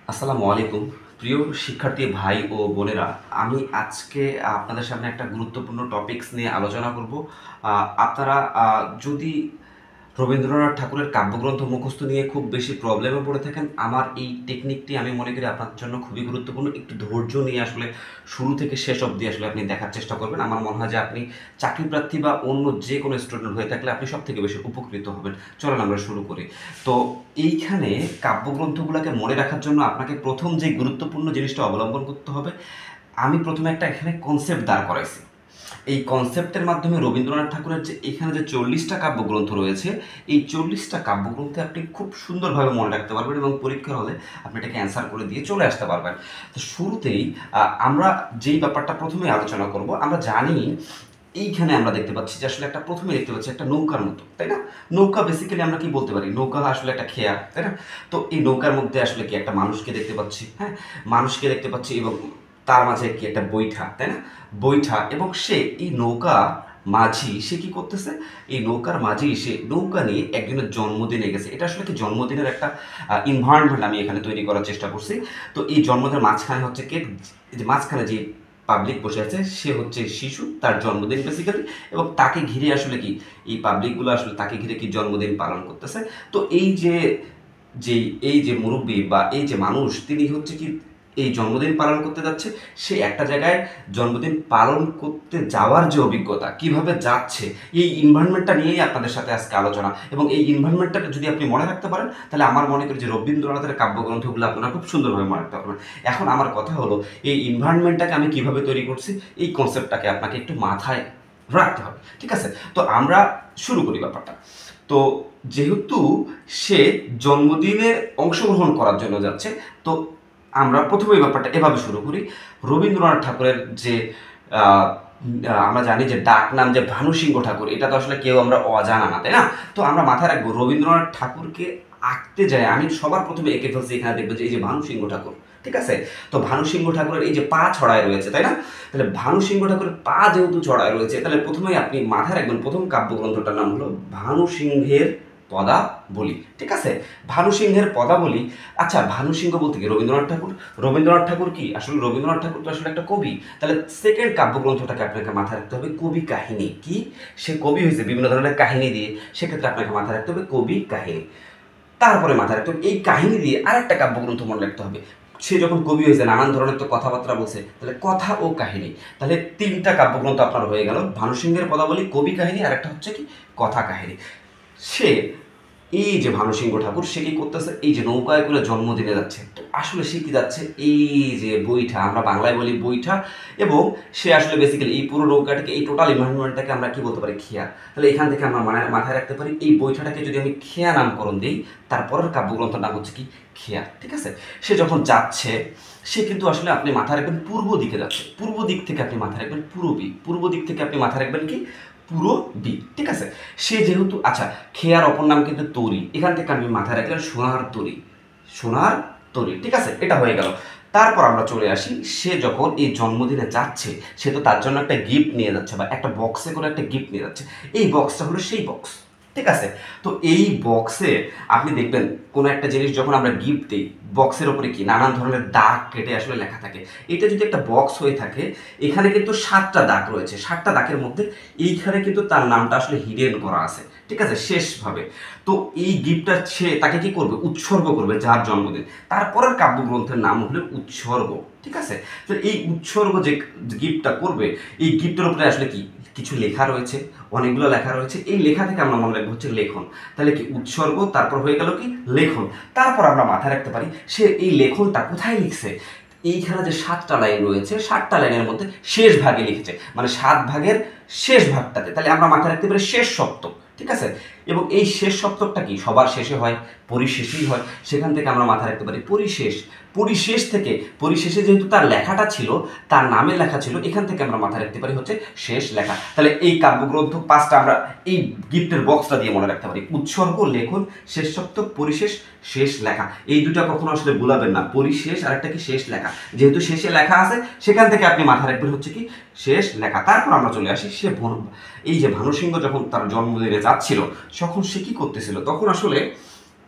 আসসালামু আলাইকুম প্রিয় শিক্ষার্থী ভাই ও বোনেরা। আমি আজকে আপনাদের সামনে একটা গুরুত্বপূর্ণ টপিকস নিয়ে আলোচনা করব। আপনারা যদি রবীন্দ্রনাথ ঠাকুরের কাব্যগ্রন্থ মুখস্থ নিয়ে খুব বেশি প্রবলেমে পড়ে থাকেন, আমার এই টেকনিকটি আমি মনে করি আপনার জন্য খুবই গুরুত্বপূর্ণ। একটু ধৈর্য নিয়ে আসলে শুরু থেকে শেষ অবধি আসলে আপনি দেখার চেষ্টা করবেন। আমার মনে হয় যে আপনি চাকরি প্রার্থী বা অন্য যে কোনো স্টুডেন্ট হয়ে থাকলে আপনি সব থেকে বেশি উপকৃত হবেন। চলেন আমরা শুরু করি। তো এইখানে কাব্যগ্রন্থগুলোকে মনে রাখার জন্য আপনাকে প্রথম যে গুরুত্বপূর্ণ জিনিসটা অবলম্বন করতে হবে, আমি প্রথমে একটা এখানে কনসেপ্ট দাঁড় করাইছি। এই কনসেপ্টের মাধ্যমে রবীন্দ্রনাথ ঠাকুরের যে এখানে যে 40টা কাব্যগ্রন্থ রয়েছে, এই 40টা কাব্যগ্রন্থে আপনি খুব সুন্দরভাবে মনে রাখতে পারবেন এবং পরীক্ষার হলে আপনি এটাকে অ্যান্সার করে দিয়ে চলে আসতে পারবেন। তো শুরুতেই আমরা যেই ব্যাপারটা প্রথমে আলোচনা করব, আমরা জানি এইখানে আমরা দেখতে পাচ্ছি যে আসলে একটা প্রথমে দেখতে পাচ্ছি একটা নৌকার মতো, তাই না? নৌকা বেসিক্যালি আমরা কি বলতে পারি, নৌকা আসলে একটা খেয়া, তাই না? তো এই নৌকার মধ্যে আসলে কি একটা মানুষকে দেখতে পাচ্ছি, হ্যাঁ, মানুষকে দেখতে পাচ্ছি এবং তার মাঝে কি একটা বৈঠা, তাই না? বৈঠা, এবং সে এই নৌকা মাঝি, সে কি করতেছে, এই নৌকার মাঝি সে নৌকা নিয়ে একজনের জন্মদিনে গেছে। এটা আসলে কি জন্মদিনের একটা ইনভায়রনমেন্ট আমি এখানে তৈরি করার চেষ্টা করছি। তো এই জন্মদিনের মাঝখানে হচ্ছে কে, যে মাঝখানে যে পাবলিক বসে আছে সে হচ্ছে শিশু, তার জন্মদিন বেসিক্যালি, এবং তাকে ঘিরে আসলে কি এই পাবলিকগুলো আসলে তাকে ঘিরে কি জন্মদিন পালন করতেছে। তো এই যে মুরব্বী বা এই যে মানুষ, তিনি হচ্ছে কি এই জন্মদিন পালন করতে যাচ্ছে। সে একটা জায়গায় জন্মদিন পালন করতে যাওয়ার যে অভিজ্ঞতা, কিভাবে যাচ্ছে, এই ইনভায়রনমেন্টটা নিয়েই আপনাদের সাথে আজকে আলোচনা। এবং এই ইনভায়রনমেন্টটাকে যদি আপনি মনে রাখতে পারেন, তাহলে আমার মনে করি যে রবীন্দ্রনাথের কাব্যগ্রন্থগুলো আপনারা খুব সুন্দরভাবে মনে রাখতে পারবেন। এখন আমার কথা হলো, এই ইনভায়রনমেন্টটাকে আমি কিভাবে তৈরি করছি, এই কনসেপ্টটাকে আপনাকে একটু মাথায় রাখতে হবে, ঠিক আছে? তো আমরা শুরু করি ব্যাপারটা। তো যেহেতু সে জন্মদিনে অংশগ্রহণ করার জন্য যাচ্ছে, তো আমরা প্রথমেই ব্যাপারটা এভাবে শুরু করি। রবীন্দ্রনাথ ঠাকুরের যে আহ, আমরা জানি যে ডাক নাম যে ভানুসিংহ ঠাকুর, এটা তো আসলে কেউ আমরা অজানা না, তাই না? তো আমরা মাথায় রাখবো রবীন্দ্রনাথ ঠাকুরকে আঁকতে যায়, আমি সবার প্রথমে এঁকে ফেলছি এখানে, দেখবো যে এই যে ভানুসিংহ ঠাকুর, ঠিক আছে? তো ভানুসিংহ ঠাকুরের এই যে পা ছড়ায় রয়েছে, তাই না? তাহলে ভানুসিংহ ঠাকুরের পা যেহেতু ছড়ায় রয়েছে, তাহলে প্রথমেই আপনি মাথায় রাখবেন প্রথম কাব্যগ্রন্থটার নাম হলো ভানুসিংহের পদাবলী, ঠিক আছে? ভানুসিংহের পদাবলী। আচ্ছা, ভানুসিংহ বলতে কি রবীন্দ্রনাথ ঠাকুর? রবীন্দ্রনাথ ঠাকুর কি আসলে, রবীন্দ্রনাথ ঠাকুর তো আসলে একটা কবি। তাহলে সেকেন্ড কাব্যগ্রন্থটাকে আপনাকে মাথায় রাখতে হবে কবি কাহিনী। কি, সে কবি হয়েছে বিভিন্ন ধরনের কাহিনী দিয়ে, সেক্ষেত্রে আপনাকে মাথায় রাখতে হবে কবি কাহিনী। তারপরে মাথায় রাখতে হবে এই কাহিনী দিয়ে আরেকটা কাব্যগ্রন্থ মনে রাখতে হবে। সে যখন কবি হয়েছে, নানান ধরনের তো কথাবার্তা বলছে, তাহলে কথা ও কাহিনী। তাহলে তিনটা কাব্যগ্রন্থ আপনার হয়ে গেল, ভানুসিংহের পদাবলী, কবি কাহিনী, আর একটা হচ্ছে কি কথা কাহিনী। সে এই যে ভানুসিংহ ঠাকুর, সে কি করতেছে, এই যে নৌকায় করে জন্মদিনে যাচ্ছে। তো আসলে সে কি যাচ্ছে, এই যে বৈঠা, আমরা বাংলায় বলি বৈঠা, এবং সে আসলে বেসিক্যালি এই পুরো নৌকাটাকে, এই টোটাল ইনভারনমেন্টটাকে আমরা কি বলতে পারি, খেয়া। তাহলে এখান থেকে আমরা মাথায় রাখতে পারি এই বৈঠাটাকে যদি আমি খেয়া নামকরণ দিই, তারপরের কাব্যগ্রন্থের নাম হচ্ছে কি খেয়া, ঠিক আছে? সে যখন যাচ্ছে, সে কিন্তু আসলে আপনি মাথায় রাখবেন পূর্ব দিকে যাচ্ছে, পূর্ব দিক থেকে আপনি মাথায় রাখবেন পূরবী, পূর্ব দিক থেকে আপনি মাথায় রাখবেন কি পূরবী, ঠিক আছে? সে যেহেতু, আচ্ছা, খেয়ার অপর নাম কিন্তু তরি, এখান থেকে আমি মাথায় রাখলাম সোনার তরি, সোনার তরি, ঠিক আছে? এটা হয়ে গেল। তারপর আমরা চলে আসি, সে যখন এই জন্মদিনে যাচ্ছে, সে তো তার জন্য একটা গিফট নিয়ে যাচ্ছে, বা একটা বক্সে করে একটা গিফট নিয়ে যাচ্ছে। এই বক্সটা হলো সেই বক্স, ঠিক আছে? তো এই বক্সে আপনি দেখবেন কোনো একটা জিনিস যখন আমরা গিফট দিই, বক্সের ওপরে কি নানান ধরনের দাগ কেটে আসলে লেখা থাকে। এটা যদি একটা বক্স হয়ে থাকে, এখানে কিন্তু 7টা দাগ রয়েছে, 7টা দাগের মধ্যে এইখানে কিন্তু তার নামটা আসলে হিডেন করা আছে, ঠিক আছে, শেষভাবে। তো এই গিফটটা সে তাকে কি করবে, উৎসর্গ করবে, যার জন্মদিন। তারপরের কাব্যগ্রন্থের নাম হলো উৎসর্গ, ঠিক আছে? তো এই উৎসর্গ যে গিফটটা করবে, এই গিফটের উপরে আসলে কি কিছু লেখা রয়েছে, অনেকগুলো লেখা রয়েছে। এই লেখা থেকে আমরা মনে রাখবো হচ্ছে লেখন। তাহলে কি উৎসর্গ, তারপর হয়ে গেল কি লেখন। তারপর আমরা মাথায় রাখতে পারি সে এই লেখনটা কোথায় লিখছে। এইখানে যে 7টা লাইন রয়েছে, 7টা লাইনের মধ্যে শেষ ভাগে লিখেছে, মানে 7 ভাগের শেষ ভাগটাতে। তাহলে আমরা মাথায় রাখতে পারি শেষ সপ্তক, ঠিক আছে? এবং এই শেষ সপ্তকটা কি সবার শেষে হয়, পরিশেষেই হয়। সেখান থেকে আমরা মাথায় রাখতে পারি পরিশেষ। পরিশেষ থেকে, পরিশেষে যেহেতু তার লেখাটা ছিল, তার নামের লেখা ছিল, এখান থেকে আমরা মাথায় রাখতে পারি হচ্ছে শেষ লেখা। তাহলে এই কাব্যগ্রন্থ 5টা আমরা এই গিফটের বক্সটা দিয়ে মনে রাখতে পারি, উৎসর্গ, লেখন, শেষ সপ্তক, পরিশেষ, শেষ লেখা। এই দুটা কখনো আসলে ভুলাবেন না, পরিশেষ আর একটা কি শেষ লেখা। যেহেতু শেষে লেখা আছে, সেখান থেকে আপনি মাথায় রাখবেন হচ্ছে কি শেষ লেখা। তারপর আমরা চলে আসি, এই যে ভানুসিংহ যখন তার জন্মদিনে যাচ্ছিল, তখন সে কি করতেছিল, তখন আসলে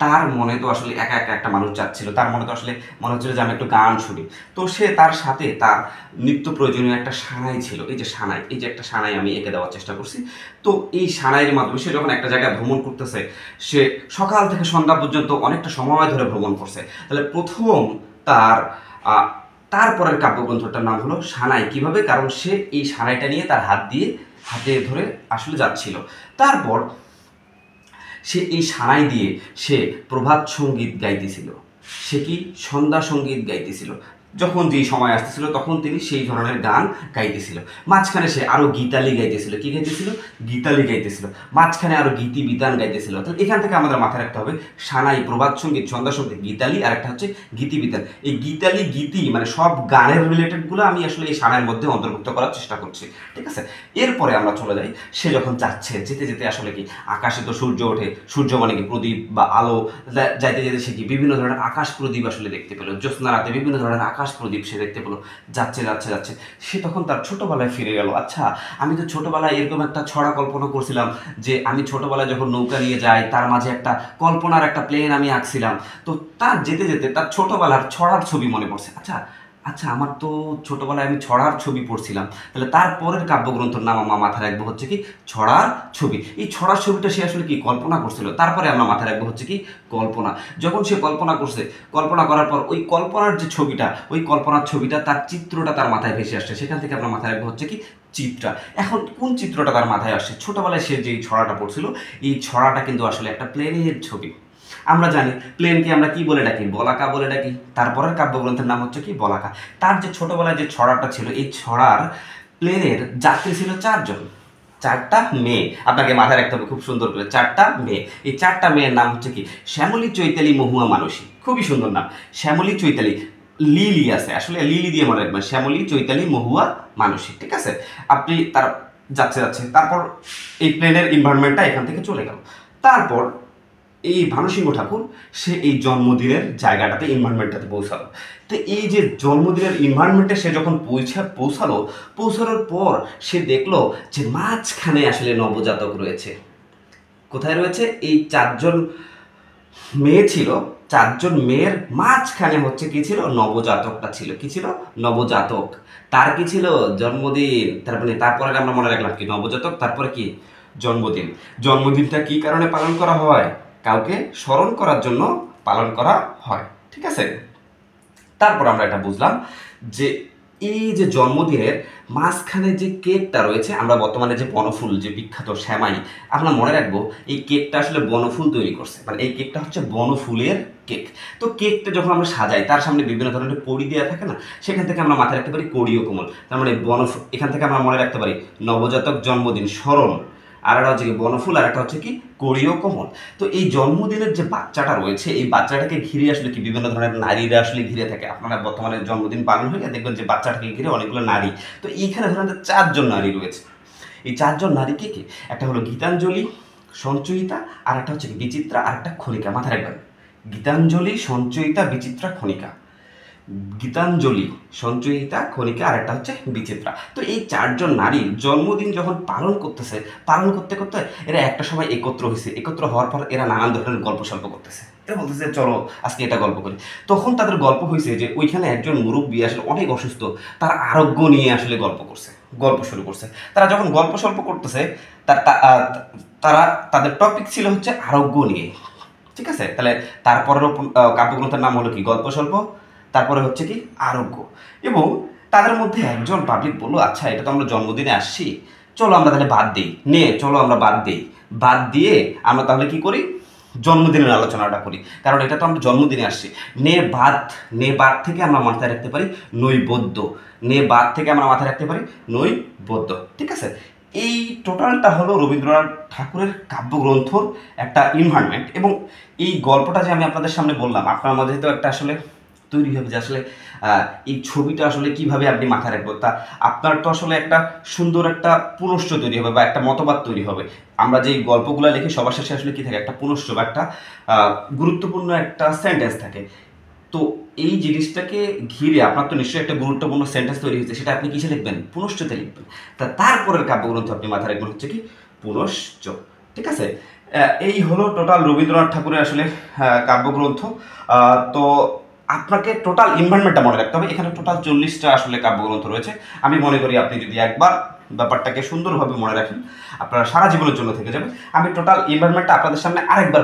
তার মনে তো আসলে একা একা একটা মানুষ যাচ্ছিল, তার মনে তো আসলে মনে হচ্ছিল যে আমি একটু গান শুনি। তো সে তার সাথে তার নিত্য প্রয়োজনীয় একটা সানাই ছিল, এই যে সানাই, এই যে একটা সানাই আমি এঁকে দেওয়ার চেষ্টা করছি। তো এই সানাইয়ের মাধ্যমে সে যখন একটা জায়গায় ভ্রমণ করতেছে, সে সকাল থেকে সন্ধ্যা পর্যন্ত অনেকটা সময় ধরে ভ্রমণ করছে। তাহলে প্রথম তার তারপরের কাব্যগ্রন্থটার নাম হলো সানাই। কিভাবে? কারণ সে এই সানাইটা নিয়ে তার হাতে ধরে আসলে যাচ্ছিল। তারপর সে এই সানাই দিয়ে সে প্রভাত সঙ্গীত গাইতেছিল, সে কি সন্ধ্যা সঙ্গীত গাইতেছিল। যখন যেই সময় আসতেছিল তখন তিনি সেই ধরনের গান গাইতেছিল। মাঝখানে সে আরও গীতালি গাইতেছিল। কি গাইতেছিল? গীতালি গাইতেছিল। মাঝখানে আরও গীতি বিতান গাইতেছিল। তো এখান থেকে আমাদের মাথায় রাখতে হবে সানাই, প্রভাত সঙ্গীত, সন্ধ্যা সঙ্গীত, গীতালি, আর একটা হচ্ছে গীতি বিতান। এই গীতালি গীতি মানে সব গানের রিলেটেডগুলো আমি আসলে এই সানাইয়ের মধ্যে অন্তর্ভুক্ত করার চেষ্টা করছি, ঠিক আছে। এরপরে আমরা চলে যাই, সে যখন যাচ্ছে, যেতে যেতে আসলে কি আকাশে তো সূর্য ওঠে, সূর্য মানে কি প্রদীপ বা আলো, যাইতে যেতে সে কি বিভিন্ন ধরনের আকাশ প্রদীপ আসলে দেখতে পেলো। জ্যোৎস্না রাতে বিভিন্ন ধরনের আকাশ প্রদীপ সে দেখতে পেলো। যাচ্ছে যাচ্ছে যাচ্ছে সে তখন তার ছোটবেলায় ফিরে গেল। আচ্ছা, আমি তো ছোটবেলায় এরকম একটা ছড়া কল্পনা করছিলাম যে আমি ছোটবেলায় যখন নৌকা নিয়ে যাই তার মাঝে একটা কল্পনার একটা প্লেন আমি আঁকছিলাম। তো তার যেতে যেতে তার ছোটবেলার ছড়ার ছবি মনে পড়ছে। আচ্ছা আচ্ছা, আমার তো ছোটবেলায় আমি ছড়ার ছবি পড়ছিলাম। তাহলে তারপরের কাব্যগ্রন্থের নাম আমার মাথায় রাখবো হচ্ছে কি ছড়ার ছবি। এই ছড়ার ছবিটা সে আসলে কি কল্পনা করছিল। তারপরে আমরা মাথায় রাখবো হচ্ছে কি কল্পনা। যখন সে কল্পনা করছে, কল্পনা করার পর ওই কল্পনার যে ছবিটা, ওই কল্পনার ছবিটা, তার চিত্রটা তার মাথায় ভেসে আসছে। সেখান থেকে আমরা মাথায় রাখবো হচ্ছে কি চিত্রা। এখন কোন চিত্রটা তার মাথায় আসছে? ছোটবেলায় সে যেই ছড়াটা পড়ছিল, এই ছড়াটা কিন্তু আসলে একটা প্লেনের ছবি। আমরা জানি প্লেনকে আমরা কি বলে ডাকি? বলাকা বলে ডাকি। তারপরের কাব্যগ্রন্থের নাম হচ্ছে কি বলাকা। তার যে ছোটবেলায় যে ছড়াটা ছিল, এই ছড়ার প্লেনের যাত্রী ছিল 4 জন, 4টা মেয়ে। আপনাকে মাথায় রাখতে হবে খুব সুন্দর করে, 4টা মেয়ে। এই 4টা মেয়ের নাম হচ্ছে কি শ্যামলী, চৈতালি, মহুয়া, মানসী। খুবই সুন্দর নাম, শ্যামলী, চৈতালি। লিলি আছে, আসলে লিলি দিয়ে মনে রাখবেন, শ্যামলী, চৈতালি, মহুয়া, মানসী, ঠিক আছে। আপনি তার যাচ্ছে যাচ্ছে তারপর এই প্লেনের এনভায়রনমেন্টটা এখান থেকে চলে গেল। তারপর এই ভানুসিংহ ঠাকুর সে এই জন্মদিনের জায়গাটাতে, এনভায়রনমেন্টটাতে পৌঁছালো। তো এই যে জন্মদিনের এনভায়রনমেন্টে সে যখন পৌঁছানোর পর সে দেখলো যে মাঝখানে আসলে নবজাতক রয়েছে। কোথায় রয়েছে? এই 4জন মেয়ে ছিল, 4জন মেয়ের মাঝখানে হচ্ছে কি ছিল? নবজাতকটা ছিল। কি ছিল? নবজাতক। তার কি ছিল? জন্মদিন। তারপরে আমরা মনে রাখলাম কি নবজাতক, তারপরে কি জন্মদিন। জন্মদিনটা কি কারণে পালন করা হয়? কাউকে স্মরণ করার জন্য পালন করা হয়, ঠিক আছে। তারপর আমরা এটা বুঝলাম যে এই যে জন্মদিনের মাঝখানে যে কেকটা রয়েছে, আমরা বর্তমানে যে বনফুল, যে বিখ্যাত শ্যামাই, আমরা মনে রাখবো এই কেকটা আসলে বনফুল তৈরি করছে, মানে এই কেকটা হচ্ছে বনফুলের কেক। তো কেকটা যখন আমরা সাজাই তার সামনে বিভিন্ন ধরনের কড়ি দেওয়া থাকে না, সেখান থেকে আমরা মাথায় রাখতে পারি কড়ি ও কোমল। তার মানে বনফুল, এখান থেকে আমরা মনে রাখতে পারি নবজাতক, জন্মদিন, স্মরণ, আর একটা হচ্ছে কি বনফুল, আর একটা হচ্ছে কি কড়িও কোমল। তো এই জন্মদিনের যে বাচ্চাটা রয়েছে, এই বাচ্চাটাকে ঘিরে আসলে কি বিভিন্ন ধরনের নারীরা আসলে ঘিরে থাকে। আপনারা বর্তমানে জন্মদিন পালন হয়ে দেখবেন যে বাচ্চাটাকে ঘিরে অনেকগুলো নারী। তো এইখানে ধরেন 4জন নারী রয়েছে। এই 4জন নারী কে কে? একটা হলো গীতাঞ্জলি, সঞ্চয়িতা, আর একটা হচ্ছে বিচিত্রা, আর একটা ক্ষণিকা। মাথায় রাখবেন, গীতাঞ্জলি, সঞ্চয়িতা, বিচিত্রা, ক্ষণিকা। গীতাঞ্জলি, সঞ্চয়িতা, ক্ষণিকা, আর একটা হচ্ছে বিচিত্রা। তো এই 4জন নারীর জন্মদিন যখন পালন করতে করতে এরা একটা সময় একত্র হয়েছে। একত্র হওয়ার পর এরা নানান ধরনের গল্প সল্প করতেছে। এরা বলতেছে চলো আজকে এটা গল্প করি। তখন তাদের গল্প হয়েছে যে ওইখানে একজন মুরব্বী আসলে অনেক অসুস্থ, তার আরোগ্য নিয়ে আসলে গল্প শুরু করছে। তারা যখন গল্প সল্প করতেছে, তারা তাদের টপিক ছিল হচ্ছে আরোগ্য নিয়ে, ঠিক আছে। তাহলে তারপরেরও কাব্যগ্রন্থের নাম হলো কি গল্প স্বল্প, তারপরে হচ্ছে কি আরোগ্য। এবং তাদের মধ্যে একজন পাবলিক বললো আচ্ছা এটা তো আমরা জন্মদিনে আসছি, চলো আমরা তাহলে চলো আমরা বাদ দিয়ে আমরা তাহলে কি করি, জন্মদিনের আলোচনাটা করি। কারণ এটা তো আমরা জন্মদিনে আসছি। নে বাদ থেকে আমরা মাথায় রাখতে পারি নৈবেদ্য। নৈবেদ্য, ঠিক আছে। এই টোটালটা হলো রবীন্দ্রনাথ ঠাকুরের কাব্যগ্রন্থর একটা এনভায়রনমেন্ট। এবং এই গল্পটা যে আমি আপনাদের সামনে বললাম, আপনার মধ্যে তো একটা আসলে তৈরি হবে যে আসলে এই ছবিটা আসলে কিভাবে আপনি মাথায় রাখবো। তা আপনার তো আসলে একটা সুন্দর একটা পুনশ্চ তৈরি হবে বা একটা মতবাদ তৈরি হবে। আমরা যে গল্পগুলো লিখি সবার শেষে আসলে কি থাকে, একটা পুনশ্চ বা একটা গুরুত্বপূর্ণ একটা সেন্টেন্স থাকে। তো এই জিনিসটাকে ঘিরে আপনার তো নিশ্চয়ই একটা গুরুত্বপূর্ণ সেন্টেন্স তৈরি হয়েছে, সেটা আপনি কিসে লিখবেন? পুনশ্চতে লিখবেন। তারপরের কাব্যগ্রন্থ আপনি মাথায় রাখবেন হচ্ছে কি পুনশ্চ, ঠিক আছে। এই হলো টোটাল রবীন্দ্রনাথ ঠাকুরের আসলে কাব্যগ্রন্থ। তো আপনাকে টোটাল এনভায়রনমেন্টটা মনে রাখতে হবে। এখানে টোটাল 40টা আসলে কাব্যগ্রন্থ রয়েছে। আমি মনে করি আপনি যদি একবার ব্যাপারটাকে সুন্দরভাবে মনে রাখেন, আপনারা সারা জীবনের জন্য থেকে যাবে। আমি টোটাল এনভায়রনমেন্টটা আপনাদের সামনে আরেকবার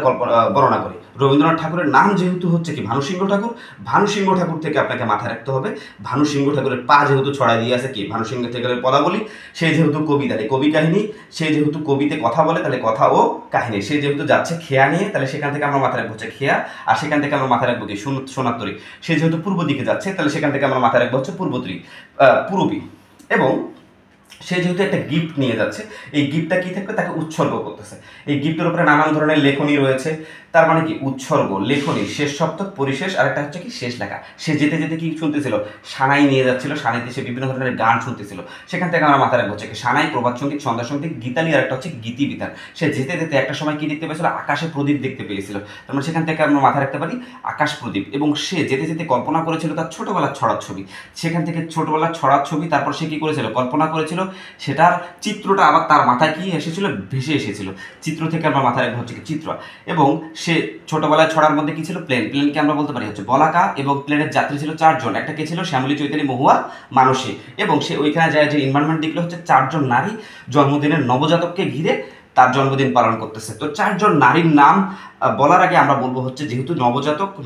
বর্ণনা করি। রবীন্দ্রনাথ ঠাকুরের নাম যেহেতু হচ্ছে কি ভানুসিংহ ঠাকুর, ভানুসিংহ ঠাকুর থেকে আপনাকে মাথায় রাখতে হবে ভানুসিংহ ঠাকুরের পা যেহেতু ছড়াই দিয়ে আছে কি ভানুসিংহ ঠাকুরের পদাবলী, সে যেহেতু কবি তাহলে কবি কাহিনী, সে যেহেতু কবিতে কথা বলে তাহলে কথা ও কাহিনী, সে যেহেতু যাচ্ছে খেয়া নিয়ে তাহলে সেখান থেকে আমরা মাথায় রাখবো হচ্ছে খেয়া, আর সেখান থেকে আমরা মাথায় রাখবো কি সোনাত্তরী, সে যেহেতু পূর্ব দিকে যাচ্ছে তাহলে সেখান থেকে আমরা মাথায় রাখবো হচ্ছে পূর্বী। এবং সে যেহেতু একটা গিফট নিয়ে যাচ্ছে, এই গিফটটা কি থাকবে তাকে উৎসর্গ করতেছে। এই গিফটের উপরে নানান ধরনের লেখনী রয়েছে, তার মানে কি উৎসর্গ, লেখনী, শেষ সপ্তক, পরিশেষ, আর একটা হচ্ছে কি শেষ লেখা। সে যেতে যেতে কি শুনতেছিল, সানাই নিয়ে যাচ্ছিল, সানাইতে সে বিভিন্ন ধরনের গান শুনতেছিল, সেখান থেকে আমরা মাথায় রাখবো হচ্ছে কি সানাই, প্রভাত সঙ্গীত, সন্ধ্যা সঙ্গীত, গীতালি, আর একটা হচ্ছে গীতি বিতান। সে যেতে যেতে একটা সময় কি দেখতে পেয়েছিল, আকাশে প্রদীপ দেখতে পেয়েছিল, তার মানে সেখান থেকে আমরা মাথায় রাখতে পারি আকাশ প্রদীপ। এবং সে যেতে যেতে কল্পনা করেছিল তার ছোটবেলার ছড়ার ছবি, সেখান থেকে ছোটবেলার ছড়ার ছবি, তারপর সে কি করেছিল, কল্পনা করেছিল, সেটার চিত্রটা আবার তার মাথায় কি এসেছিল, ভেসে এসেছিল, চিত্র থেকে আমরা মাথায় রাখবো হচ্ছে কি চিত্র। এবং সে ছোটবেলায় ছড়ার মধ্যে কি ছিল, প্লেনকে আমরা বলতে পারি হচ্ছে বলাকা, এবং প্লেনের যাত্রী ছিল 4 জন, একটা কে ছিল শ্যামলী, চৈতালি, মহুয়া, মানসী। এবং সে ওইখানে যায় যে এনভায়রনমেন্ট দেখলো হচ্ছে 4 জন নারী জন্মদিনের নবজাতককে ঘিরে তার জন্মদিন পালন করতেছে। তো 4 জন নারীর নাম বলার আগে আমরা বলবো হচ্ছে যেহেতু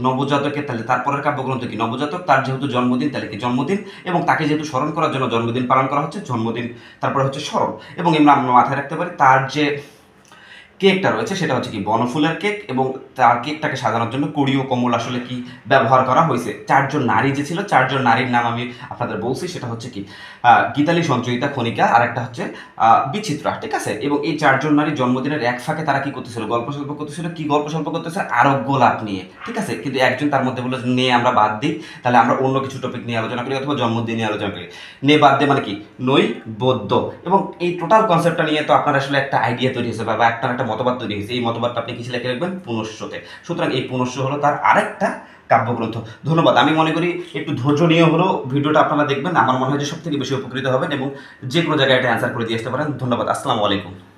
নবজাতকের তাহলে তারপরের কাব্যগ্রন্থ কি নবজাতক, তার যেহেতু জন্মদিন তাহলে কি জন্মদিন, এবং তাকে যেহেতু স্মরণ করার জন্য জন্মদিন পালন করা হচ্ছে জন্মদিন, তারপরে হচ্ছে স্মরণ। এবং আমরা মাথায় রাখতে পারি তার যে কেকটা রয়েছে সেটা হচ্ছে কি বনফুলের কেক, এবং তার কেকটাকে সাজানোর জন্য কড়ি ও কমল আসলে কি ব্যবহার করা হয়েছে। 4 জন নারী যে ছিল, 4 জন নারীর নাম আমি আপনাদের বলছি, সেটা হচ্ছে কি গীতালি, সঞ্চয়িতা, খনিকা, আর একটা হচ্ছে বিচিত্রা, ঠিক আছে। এবং এই 4 জন নারী জন্মদিনের এক ফাঁকে তারা কি করতেছিল, গল্প স্বল্প করতেছিল। কি গল্প স্বল্প করতেছে, আরোগ্য লাভ নিয়ে, ঠিক আছে। কিন্তু একজন তার মধ্যে বলে নিয়ে আমরা বাদ দিই, তাহলে আমরা অন্য কিছু টপিক নিয়ে আলোচনা করি, অথবা জন্মদিন নিয়ে আলোচনা করি। নিয়ে বাদ দিয়ে মানে কি নৈবদ্য। এবং এই টোটাল কনসেপ্টটা নিয়ে তো আপনার আসলে একটা আইডিয়া তৈরি হয়েছে বা একটা মতবাদ তৈরি হয়েছে। এই মতবাদটা আপনি কিছু লিখে রাখবেন পুনশ্চতে। সুতরাং এই পুনশ্চ হলো তার আরেকটা কাব্যগ্রন্থ। ধন্যবাদ। আমি মনে করি একটু ধৈর্য নিয়ে হলো ভিডিওটা আপনারা দেখবেন, আমার মনে হয় যে সব থেকে বেশি উপকৃত হবেন এবং যে কোনো জায়গায় এটা অ্যান্সার করে দিয়ে আসতে পারেন। ধন্যবাদ। আসসালামু আলাইকুম।